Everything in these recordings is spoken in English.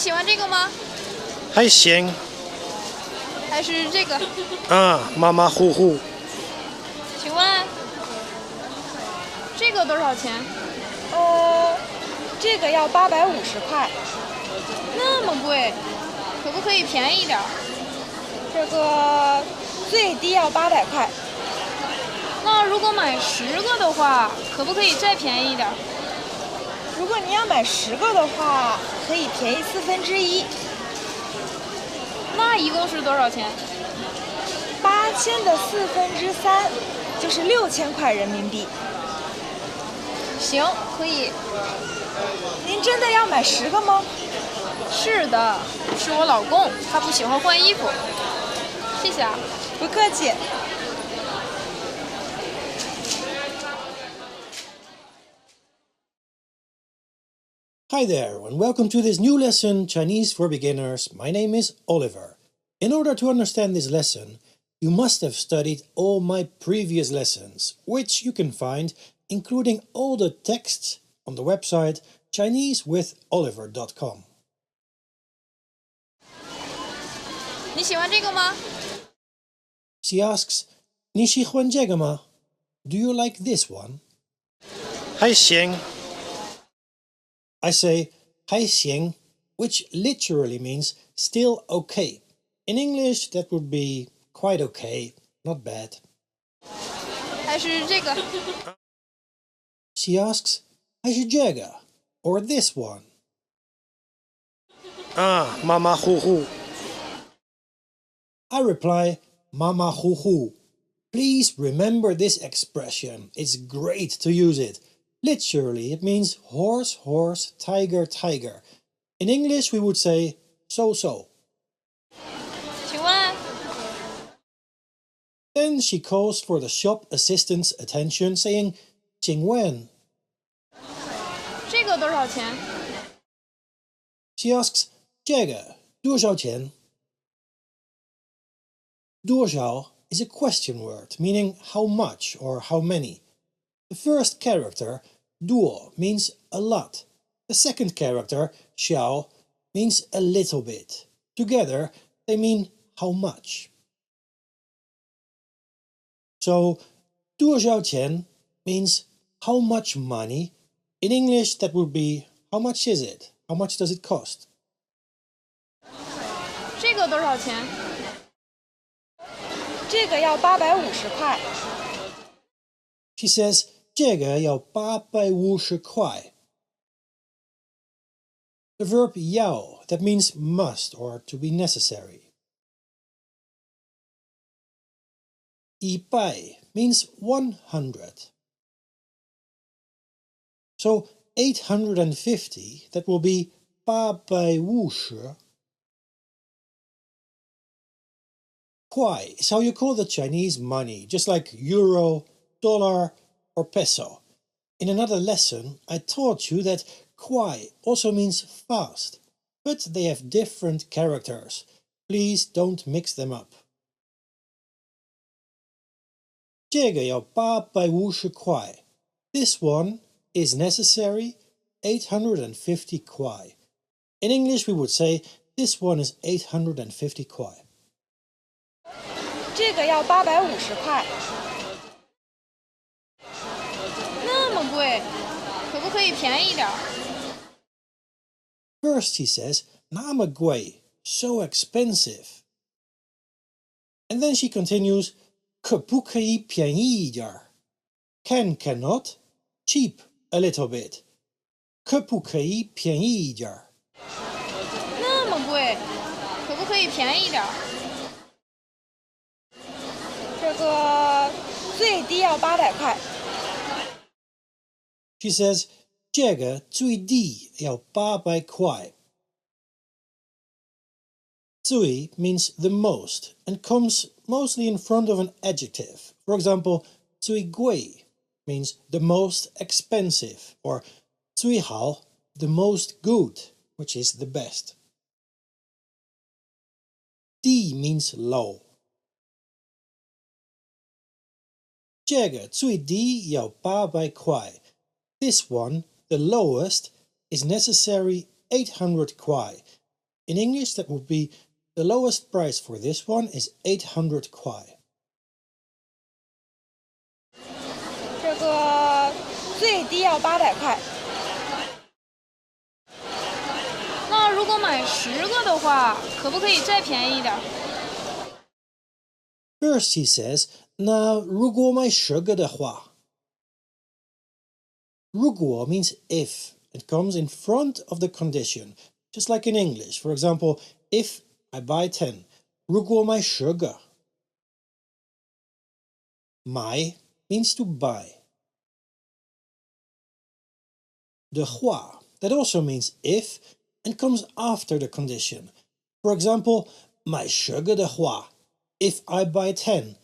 喜欢这个吗？还行还是这个？啊，马马虎虎。请问这个多少钱？这个要850块，那么贵，可不可以便宜点儿？这个最低要800块。那如果买10个的话，可不可以再便宜点儿？如果你要买10个的话，可以便宜1/4。那一共是多少钱8000的3/4就是6000块人民币。行，可以。您真的要买10个吗？是的，是我老公，他不喜欢换衣服。谢谢啊。不客气。Hi there, and welcome to this new lesson, Chinese for Beginners. My name is Oliver. In order to understand this lesson, you must have studied all my previous lessons, which you can find, including all the texts, on the website ChineseWithOliver.com. 你喜欢这个吗？ She asks, 你喜欢这个吗? Do you like this one? 还行 I say 还行, which literally means still okay. In English, that would be quite okay, not bad. 还是这个？ She asks, 还是这个 or this one? 啊，马马虎虎 I reply, 马马虎虎. Please remember this expression. It's great to use it. Literally, it means horse, horse, tiger, tiger. In English, we would say so-so. 请问 Then she calls for the shop assistant's attention, saying, 请问这个多少钱？ She asks, 这个多少钱? 多少 is a question word, meaning how much or how many. The first character, 多, means a lot. The second character, 小, means a little bit. Together, they mean how much. So, 多少钱 means how much money. In English, that would be how much is it? How much does it cost? 这个多少钱？这个要850块。She says, 这个要850块. The verb 要, that means must or to be necessary. 100 means 100. So 850, that will be 850. Kuai is how you call the Chinese money, just like euro, dollar, or peso. In another lesson, I taught you that kuai also means fast, but they have different characters. Please don't mix them up. 这个要850块. This one is necessary, 850 kuai. In English, we would say this one is 850 kuai. 这个要850块。那么贵，可不可以便宜点儿？ First, he says, 那么贵, so expensive. And then she continues, 可不可以便宜一点儿? Can, cannot, cheap, a little bit. 可不可以便宜一点儿? 那么贵，可不可以便宜点儿？这个最低要800块。She says, 这个最低要800块. 最 means the most and comes mostly in front of an adjective. For example, 最贵 means the most expensive, or 最好 the most good, which is the best. 低 means low. 这个最低要800块. This one, the lowest, is necessary 800 kuai. In English, that would be the lowest price for this one is 800 kwai. 这个最低要800块。那如果买10个的话，可不可以再便宜一点？ First he says, 那如果买10个的话。如果 means if. It comes in front of the condition, just like in English. For example, if I buy 10, 如果买10个。买 means to buy. De话, that also means if and comes after the condition. For example, 买10个的话, if I buy 10.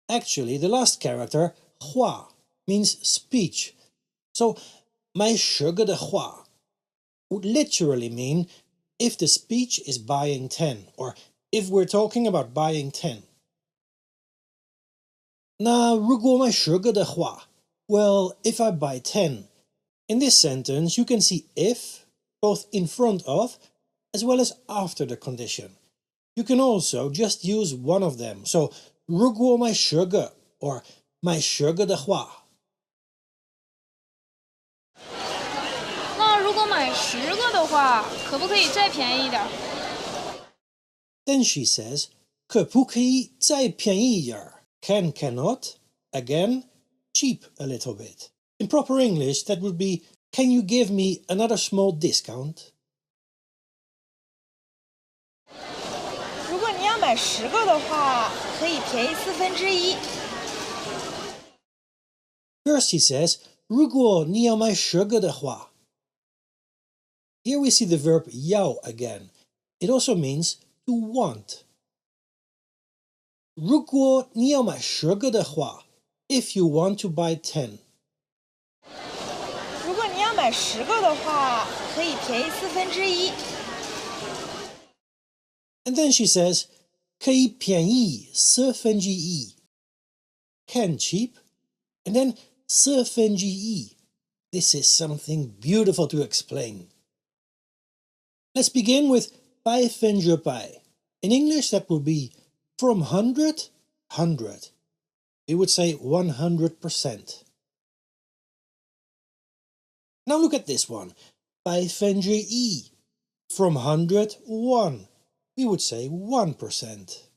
Actually, the last character, 话, means speech. So, 买10个的话 would literally mean if the speech is buying 10, or if we're talking about buying 10. 那如果买10个的话, well, if I buy 10. In this sentence, you can see if, both in front of, as well as after the condition. You can also just use one of them. So, 如果买10个 or 买10个的话。那如果买10个的话，可不可以再便宜一点？ Then she says, 可不可以再便宜一点? Can, cannot. Again, cheap a little bit. In proper English, that would be, can you give me another small discount? 如果你要买10个的话，可以便宜1/4。First he says, 如果你要买10个的话。Here we see the verb 要 again. It also means to want. 如果你要买10个的话 if you want to buy 10. 如果你要买10个的话，可以便宜1/4。And then she says, 可以便宜1/4. Can cheap, and then 1/4. This is something beautiful to explain. Let's begin with 100%. In English, that would be from 100, 100. We would say 100%. Now look at this one. 500. From 100, 1. We would say 1%.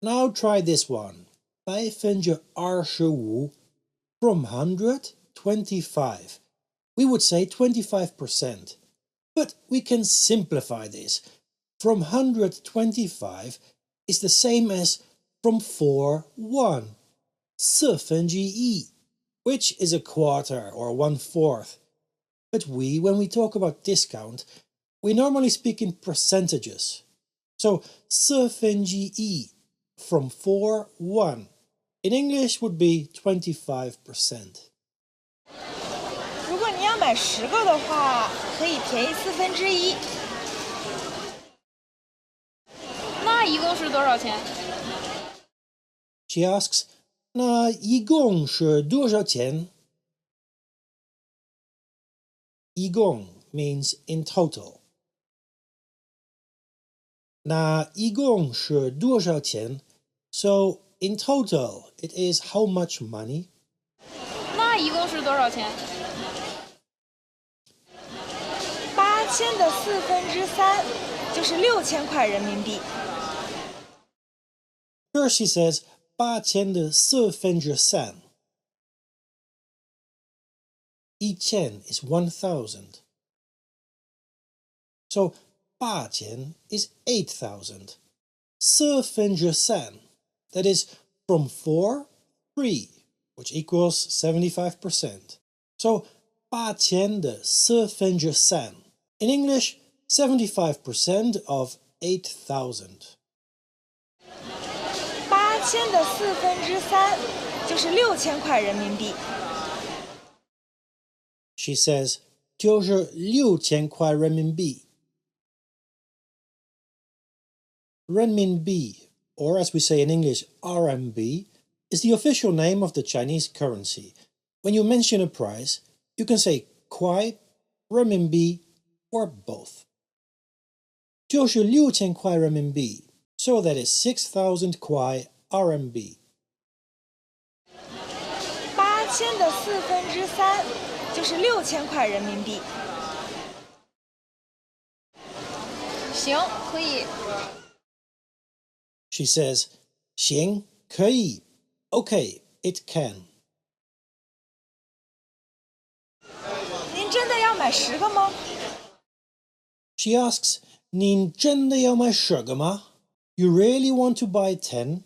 Now try this one. 525. From 100, 25. We would say 25%. But we can simplify this. From 125 is the same as from 4, 1. 4分之一, which is a quarter or 1/4. But when we talk about discount, we normally speak in percentages. So 4分之一 from 4, 1. In English would be 25%. 如果你要买10个的话，可以便宜1/4。那一共是多少钱？ She asks, 那一共是多少钱? 一共 means in total. 那一共是多少钱? So in total, it is how much money? 那一共是多少钱8000的3/4就是6000块人民币。First she says 8000的4/4. 1000 is 1000. So 8000 is 8000. 4/4, that is from 4, 3, which equals 75%. So 8000的4/4. In English, 75% of 8000. 8000的3/4就是6000块人民币。She says 就是6000块人民币。Renminbi, or as we say in English, RMB, is the official name of the Chinese currency. When you mention a price, you can say kwai, renminbi, or both. 就是6000块人民币, so that is 6000 块 RMB. 8000的3/4就是6000块人民币。行，可以。She says, 行，可以. Okay, it can. 您真的要买10个吗？ She asks, 您真的要买10个吗? You really want to buy 10?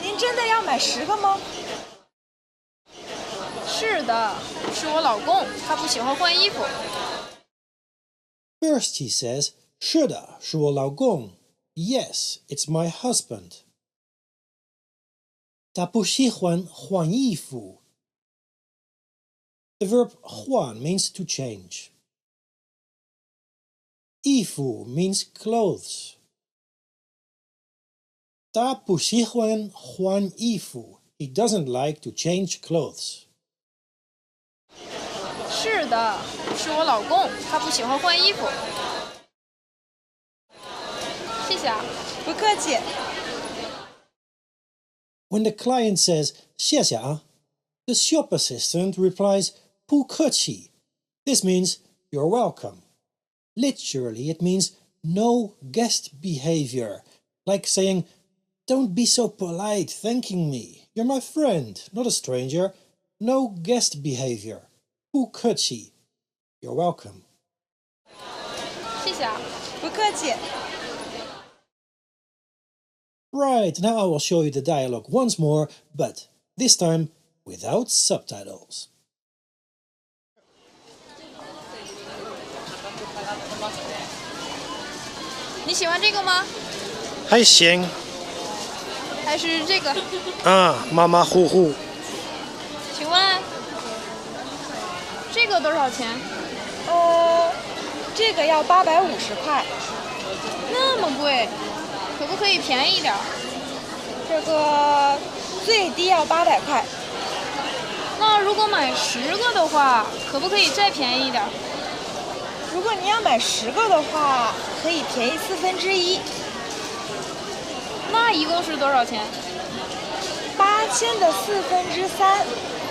您真的要买10个吗？是的，是我老公，他不喜欢换衣服。First he says, 是的，是我老公. Yes, it's my husband. 他不喜欢换衣服. The verb 换 means to change. 衣服 means clothes. 他不喜欢换衣服. He doesn't like to change clothes. 是的，是我老公，他不喜欢换衣服。谢谢啊。不客气。 When the client says 谢谢啊, the shop assistant replies 不客气. This means you're welcome. Literally, it means no guest behavior, like saying, don't be so polite thanking me. You're my friend, not a stranger. No guest behavior. 不客气. You're welcome. 谢谢啊。不客气。 Right, now I will show you the dialogue once more, but this time without subtitles. 你喜欢这个吗？还行还是这个？啊，马马虎虎。请问这个多少钱？这个要850块，那么贵，可不可以便宜点儿？这个最低要800块。那如果买10个的话，可不可以再便宜点儿？如果你要买10个的话，可以便宜1/4。那一共是多少钱？8000的3/4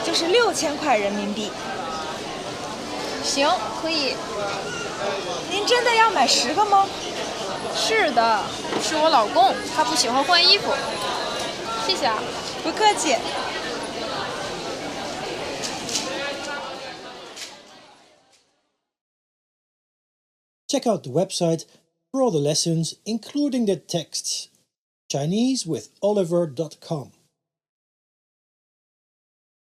就是6000块人民币。行，可以。您真的要买10个吗？是的，是我老公，他不喜欢换衣服。谢谢啊。不客气。Check out the website for all the lessons, including the texts. ChineseWithOliver.com